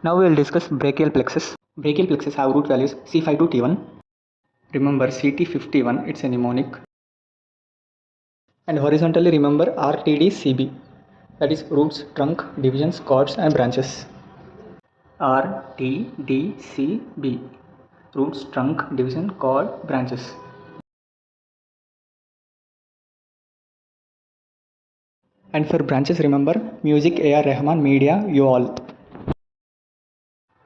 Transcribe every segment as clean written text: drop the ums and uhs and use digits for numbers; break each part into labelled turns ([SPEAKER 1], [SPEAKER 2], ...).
[SPEAKER 1] Now we will discuss brachial plexus. Brachial plexus have root values C5 to T1. Remember CT51, it's a mnemonic. And horizontally remember RTDCB, that is roots, trunk, divisions, chords and branches. RTDCB, roots, trunk, division, chord, branches. And for branches remember music, AR Rahman, media, you all.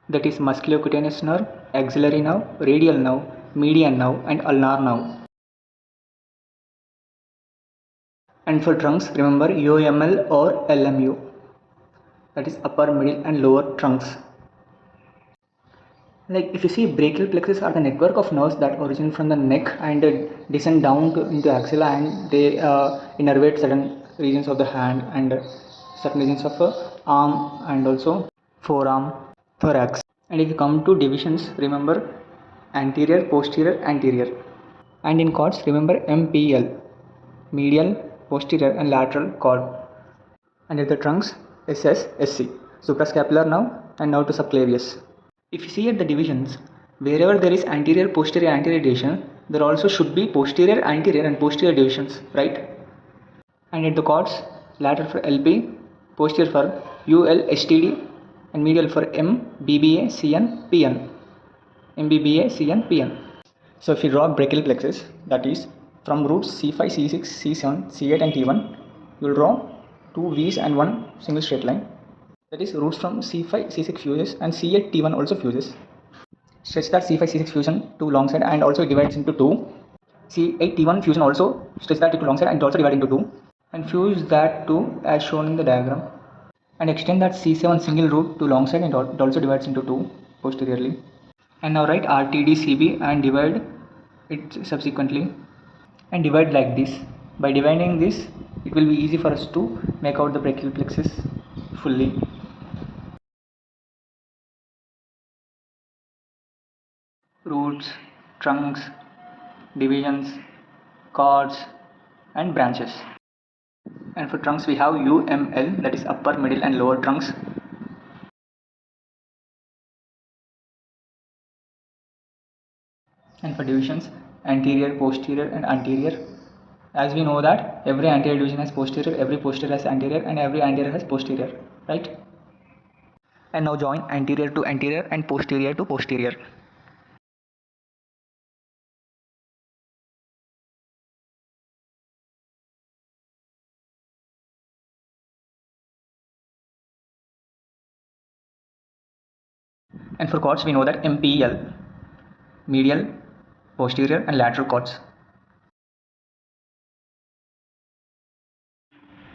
[SPEAKER 1] That is musculocutaneous nerve, axillary nerve, radial nerve, median nerve and ulnar nerve. And for trunks remember UML or LMU, that is upper, middle and lower trunks. Like if you see, brachial plexus are the network of nerves that originate from the neck and descend down into axilla, and they innervate certain regions of the hand and certain regions of arm and also forearm, thorax. And if you come to divisions, remember anterior, posterior, anterior. And in chords remember MPL, medial, posterior and lateral chord. And at the trunks SS, SC, suprascapular nerve and nerve to subclavius. If you see at the divisions, wherever there is anterior, posterior, anterior division, there also should be posterior, anterior and posterior divisions, right? And at the chords, lateral for LP, posterior for UL, STD and medial for M, BBA, CN, PN. MBBA, CN, PN. So if you draw brachial plexus, that is from roots C5, C6, C7, C8 and T1, you will draw two V's and one single straight line. That is roots from C5, C6 fuses and C8, T1 also fuses. Stretch that C5, C6 fusion to long side and also divides into two. C8, T1 fusion also stretch that to long side and also divide into two. And fuse that to as shown in the diagram. And extend that C7 single root to long side and it also divides into two posteriorly. And now write RTDCB and divide it subsequently. And divide like this. By dividing this, it will be easy for us to make out the brachial plexus fully. Roots, trunks, divisions, chords and branches. And for trunks we have UML, that is upper, middle and lower trunks. And for divisions, anterior, posterior and anterior. As we know that every anterior division has posterior, every posterior has anterior and every anterior has posterior, right? And now join anterior to anterior and posterior to posterior. And for chords we know that MPL, medial, posterior and lateral chords.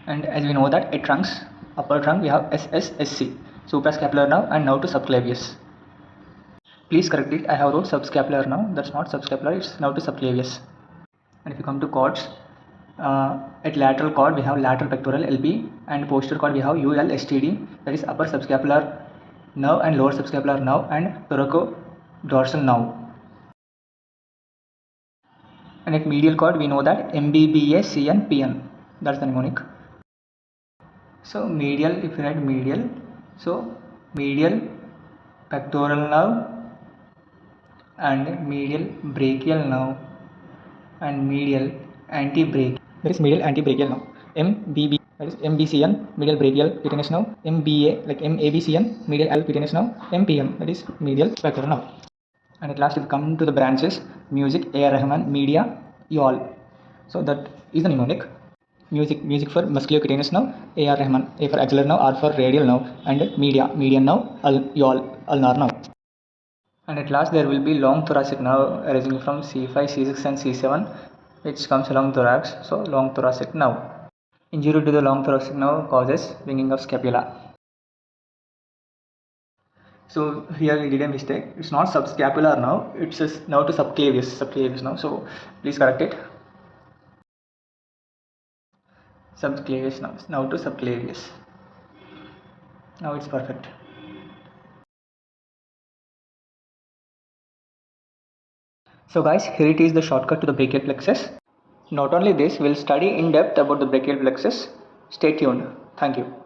[SPEAKER 1] And as we know that at trunks, upper trunk we have SSSC, suprascapular nerve and nerve to subclavius. Please correct it, I have wrote subscapular nerve, that's not subscapular, it's nerve to subclavius. And if you come to chords, at lateral chord we have lateral pectoral LP and posterior chord we have UL STD, that is upper subscapular nerve and lower subscapular nerve and thoracodorsal nerve. And at medial chord we know that MBBA, CN, PN, that's the mnemonic. So medial, if you write medial, so medial pectoral nerve and medial brachial nerve and medial antebrachial, that is medial antebrachial nerve. MBB, that is MBCN, medial brachial cutaneous nerve. MBA, like MABCN, medial cutaneous nerve. MPN, that is medial pectoral nerve. And at last if you come to the branches, music, AR Rahman, media, you all. So that is the mnemonic. Music for musculocutaneous nerve, AR Rahman, A for axillary nerve, R for radial nerve and media, median nerve, you all, ulnar nerve. And at last there will be long thoracic nerve arising from C5, C6 and C7, which comes along thorax, so long thoracic nerve. Injury to the long thoracic nerve causes winging of scapula. So here we did a mistake, it's not subscapular nerve, it's a nerve to subclavius nerve, so please correct it. Subclavius nerve, now to subclavius. Now it's perfect. So guys, here it is the shortcut to the brachial plexus. Not only this, we'll study in depth about the brachial plexus. Stay tuned. Thank you.